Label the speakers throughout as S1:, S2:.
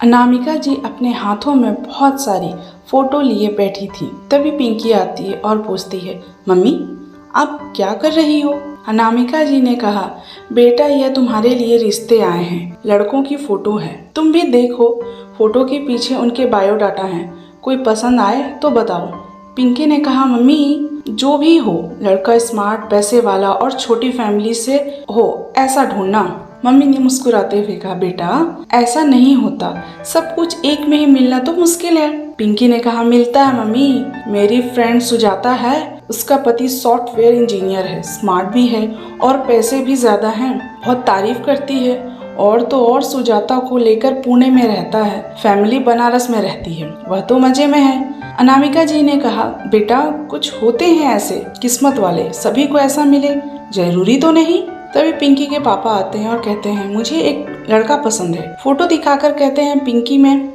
S1: अनामिका जी अपने हाथों में बहुत सारी फोटो लिए बैठी थी। तभी पिंकी आती है और पूछती है, मम्मी आप क्या कर रही हो? अनामिका जी ने कहा, बेटा यह तुम्हारे लिए रिश्ते आए हैं, लड़कों की फोटो है, तुम भी देखो। फोटो के पीछे उनके बायोडाटा हैं, कोई पसंद आए तो बताओ। पिंकी ने कहा, मम्मी जो भी हो, लड़का स्मार्ट, पैसे वाला और छोटी फैमिली से हो ऐसा ढूंढना। मम्मी ने मुस्कुराते हुए कहा, बेटा ऐसा नहीं होता, सब कुछ एक में ही मिलना तो मुश्किल है। पिंकी ने कहा, मिलता है मम्मी, मेरी फ्रेंड सुजाता है, उसका पति सॉफ्टवेयर इंजीनियर है, स्मार्ट भी है और पैसे भी ज्यादा हैं, बहुत तारीफ करती है। और तो और सुजाता को लेकर पुणे में रहता है, फैमिली बनारस में रहती है, वह तो मजे में है। अनामिका जी ने कहा, बेटा कुछ होते हैं ऐसे किस्मत वाले, सभी को ऐसा मिले जरूरी तो नहीं। तभी पिंकी के पापा आते हैं और कहते हैं, मुझे एक लड़का पसंद है। फोटो दिखाकर कहते हैं,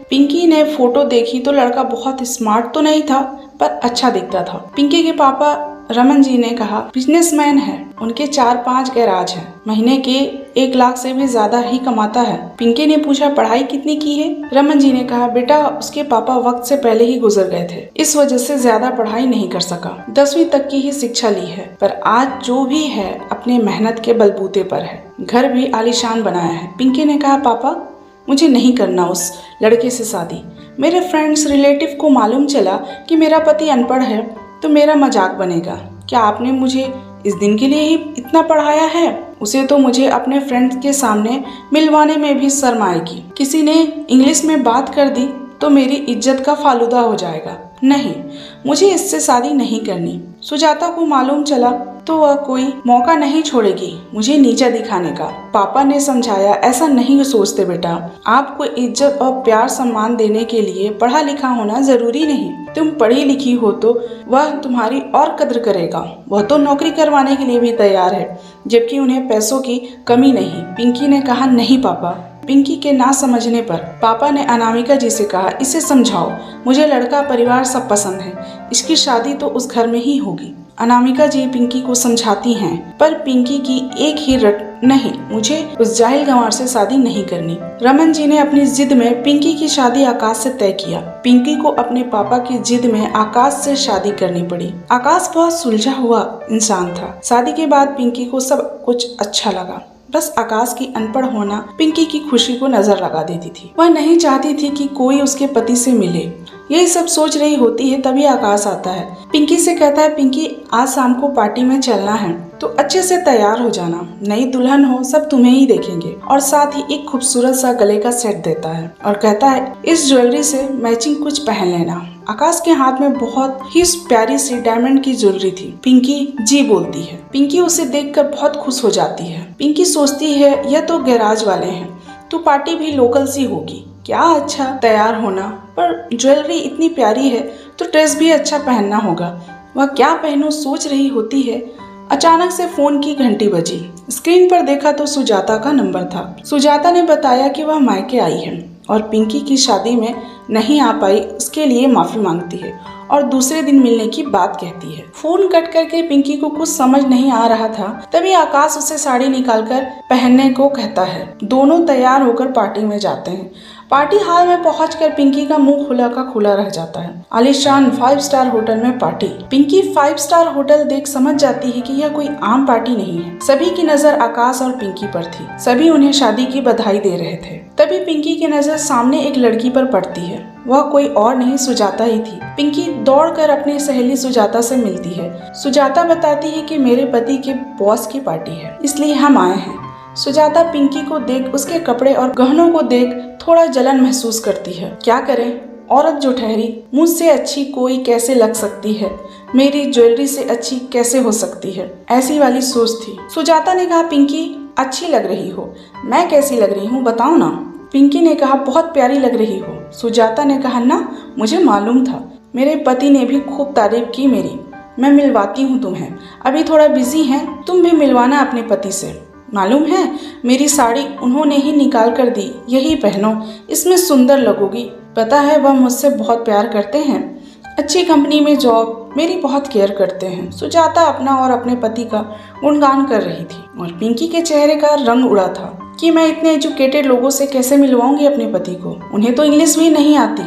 S1: पिंकी ने फोटो देखी तो लड़का बहुत स्मार्ट तो नहीं था पर अच्छा दिखता था। पिंकी के पापा रमन जी ने कहा, बिजनेसमैन है, उनके 4-5 गैराज हैं, महीने के 1 लाख से भी ज्यादा ही कमाता है। पिंकी ने पूछा, पढ़ाई कितनी की है? रमन जी ने कहा, बेटा उसके पापा वक्त से पहले ही गुजर गए थे, इस वजह से ज्यादा पढ़ाई नहीं कर सका, 10वीं तक की ही शिक्षा ली है, पर आज जो भी है अपने मेहनत के बलबूते पर है, घर भी आलीशान बनाया है। पिंकी ने कहा, पापा मुझे नहीं करना उस लड़के से शादी, मेरे फ्रेंड्स रिलेटिव को मालूम चला कि मेरा पति अनपढ़ है तो मेरा मजाक बनेगा। क्या आपने मुझे इस दिन के लिए ही इतना पढ़ाया है? उसे तो मुझे अपने फ्रेंड्स के सामने मिलवाने में भी शर्म आएगी। किसी ने इंग्लिश में बात कर दी तो मेरी इज्जत का फालूदा हो जाएगा। नहीं, मुझे इससे शादी नहीं करनी। सुजाता को मालूम चला तो वह कोई मौका नहीं छोड़ेगी मुझे नीचा दिखाने का। पापा ने समझाया, ऐसा नहीं सोचते बेटा, आपको इज्जत और प्यार सम्मान देने के लिए पढ़ा लिखा होना जरूरी नहीं। तुम पढ़ी लिखी हो तो वह तुम्हारी और कद्र करेगा, वह तो नौकरी करवाने के लिए भी तैयार है, जबकि उन्हें पैसों की कमी नहीं। पिंकी ने कहा, नहीं पापा। पिंकी के ना समझने पर पापा ने अनामिका जी से कहा, इसे समझाओ, मुझे लड़का परिवार सब पसंद है, इसकी शादी तो उस घर में ही होगी। अनामिका जी पिंकी को समझाती हैं, पर पिंकी की एक ही रट, नहीं मुझे उस जाहिल गंवार से शादी नहीं करनी। रमन जी ने अपनी जिद में पिंकी की शादी आकाश से तय किया। पिंकी को अपने पापा की जिद में आकाश से शादी करनी पड़ी। आकाश बहुत सुलझा हुआ इंसान था। शादी के बाद पिंकी को सब कुछ अच्छा लगा, बस आकाश की अनपढ़ होना पिंकी की खुशी को नजर लगा देती थी। वह नहीं चाहती थी कि कोई उसके पति से मिले। यही सब सोच रही होती है तभी आकाश आता है। पिंकी से कहता है, पिंकी आज शाम को पार्टी में चलना है तो अच्छे से तैयार हो जाना, नई दुल्हन हो, सब तुम्हें ही देखेंगे। और साथ ही एक खूबसूरत सा गले का सेट देता है और कहता है, इस ज्वेलरी से मैचिंग कुछ पहन लेना। आकाश के हाथ में बहुत ही प्यारी सी डायमंड की ज्वेलरी थी। पिंकी जी बोलती है। पिंकी उसे देखकर बहुत खुश हो जाती है। पिंकी सोचती है, यह तो गैराज वाले हैं तो पार्टी भी लोकल सी होगी, क्या अच्छा तैयार होना, पर ज्वेलरी इतनी प्यारी है तो ड्रेस भी अच्छा पहनना होगा। वह क्या पहनूं सोच रही होती है, अचानक से फोन की घंटी बजी। स्क्रीन पर देखा तो सुजाता का नंबर था। सुजाता ने बताया कि वह मायके आई है और पिंकी की शादी में नहीं आ पाई, उसके लिए माफी मांगती है और दूसरे दिन मिलने की बात कहती है। फोन कट करके पिंकी को कुछ समझ नहीं आ रहा था, तभी आकाश उसे साड़ी निकालकर पहनने को कहता है। दोनों तैयार होकर पार्टी में जाते हैं। पार्टी हॉल में पहुंचकर पिंकी का मुंह खुला का खुला रह जाता है। आलीशान 5 स्टार होटल में पार्टी। पिंकी 5 स्टार होटल देख समझ जाती है कि यह कोई आम पार्टी नहीं है। सभी की नजर आकाश और पिंकी पर थी। सभी उन्हें शादी की बधाई दे रहे थे। तभी पिंकी की नजर सामने एक लड़की पर पड़ती है। वह कोई और नहीं, सुजाता ही थी। पिंकी दौड़कर अपनी सहेली सुजाता से मिलती है। सुजाता बताती है कि मेरे पति के बॉस की पार्टी है, इसलिए हम आए हैं। सुजाता पिंकी को देख, उसके कपड़े और गहनों को देख थोड़ा जलन महसूस करती है। क्या करें, औरत जो ठहरी, मुझसे अच्छी कोई कैसे लग सकती है, मेरी ज्वेलरी से अच्छी कैसे हो सकती है, ऐसी वाली सोच थी। सुजाता ने कहा, पिंकी अच्छी लग रही हो, मैं कैसी लग रही हूँ बताओ ना। पिंकी ने कहा, बहुत प्यारी लग रही हो। सुजाता ने कहा, ना मुझे मालूम था, मेरे पति ने भी खूब तारीफ की मेरी, मैं मिलवाती हूँ तुम्हें, अभी थोड़ा बिजी हैं, तुम भी मिलवाना अपने पति से। मालूम है, मेरी साड़ी उन्होंने ही निकाल कर दी, यही पहनो, इसमें सुंदर लगोगी। पता है वह मुझसे बहुत प्यार करते हैं, अच्छी कंपनी में जॉब, मेरी बहुत केयर करते हैं। सुजाता अपना और अपने पति का गुणगान कर रही थी और पिंकी के चेहरे का रंग उड़ा था। कि मैं इतने एजुकेटेड लोगों से कैसे मिलवाऊंगी अपने पति को, उन्हें तो इंग्लिश भी नहीं आती,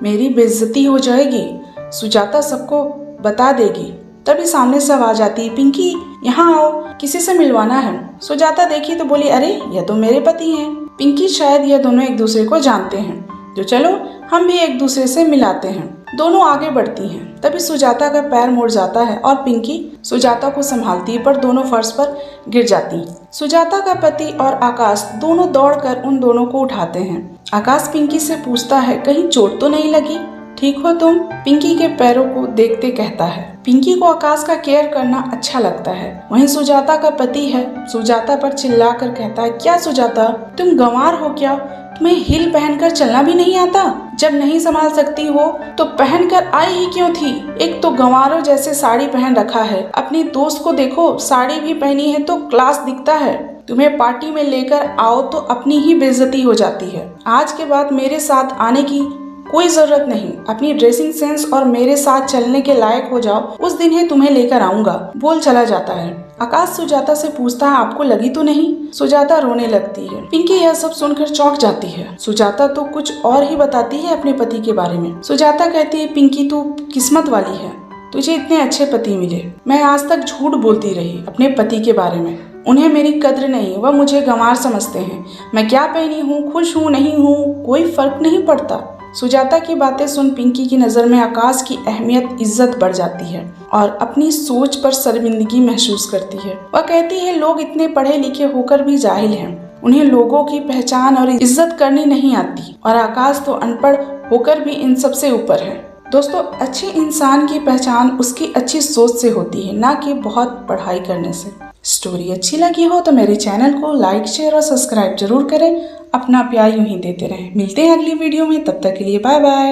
S1: मेरी बेइज्जती हो जाएगी, सुजाता सबको बता देगी। तभी सामने से आवाज आती है, पिंकी यहाँ आओ, किसी से मिलवाना है। सुजाता देखी तो बोली, अरे यह तो मेरे पति हैं। पिंकी शायद यह दोनों एक दूसरे को जानते हैं, तो चलो हम भी एक दूसरे से मिलाते हैं। दोनों आगे बढ़ती हैं। तभी सुजाता का पैर मुड़ जाता है और पिंकी सुजाता को संभालती है, पर दोनों फर्श पर गिर जाती हैं। सुजाता का पति और आकाश दोनों दौड़कर उन दोनों को उठाते हैं। आकाश पिंकी से पूछता है, कहीं चोट तो नहीं लगी, ठीक हो तुम? पिंकी के पैरों को देखते कहता है। पिंकी को आकाश का केयर करना अच्छा लगता है। वहीं सुजाता का पति है, सुजाता पर चिल्लाकर कहता है, क्या सुजाता तुम गंवार हो क्या? तुम्हें हील पहनकर चलना भी नहीं आता? जब नहीं संभाल सकती हो तो पहनकर आई ही क्यों थी? एक तो गंवारों जैसे साड़ी पहन रखा है, अपनी दोस्त को देखो साड़ी भी पहनी है तो क्लास दिखता है। तुम्हें पार्टी में लेकर आओ तो अपनी ही बेइज्जती हो जाती है। आज के बाद मेरे साथ आने की कोई जरूरत नहीं, अपनी ड्रेसिंग सेंस और मेरे साथ चलने के लायक हो जाओ, उस दिन ही तुम्हें लेकर आऊंगा, बोल चला जाता है। आकाश सुजाता से पूछता है, आपको लगी तो नहीं? सुजाता रोने लगती है। पिंकी यह सब सुनकर चौंक जाती है। सुजाता तो कुछ और ही बताती है अपने पति के बारे में। सुजाता कहती है, पिंकी तू किस्मत वाली है, तुझे इतने अच्छे पति मिले। मैं आज तक झूठ बोलती रही अपने पति के बारे में, उन्हें मेरी कद्र नहीं, वह मुझे गंवार समझते हैं। मैं क्या पहनी हूँ, खुश हूँ नहीं हूँ, कोई फर्क नहीं पड़ता। सुजाता की बातें सुन पिंकी की नज़र में आकाश की अहमियत इज्जत बढ़ जाती है और अपनी सोच पर शर्मिंदगी महसूस करती है। वह कहती है, लोग इतने पढ़े लिखे होकर भी जाहिल हैं, उन्हें लोगों की पहचान और इज्जत करनी नहीं आती, और आकाश तो अनपढ़ होकर भी इन सबसे ऊपर है। दोस्तों, अच्छे इंसान की पहचान उसकी अच्छी सोच से होती है, ना कि बहुत पढ़ाई करने से। स्टोरी अच्छी लगी हो तो मेरे चैनल को लाइक, शेयर और सब्सक्राइब जरूर करें। अपना प्यार यूं ही देते रहें। मिलते हैं अगली वीडियो में, तब तक के लिए बाय बाय।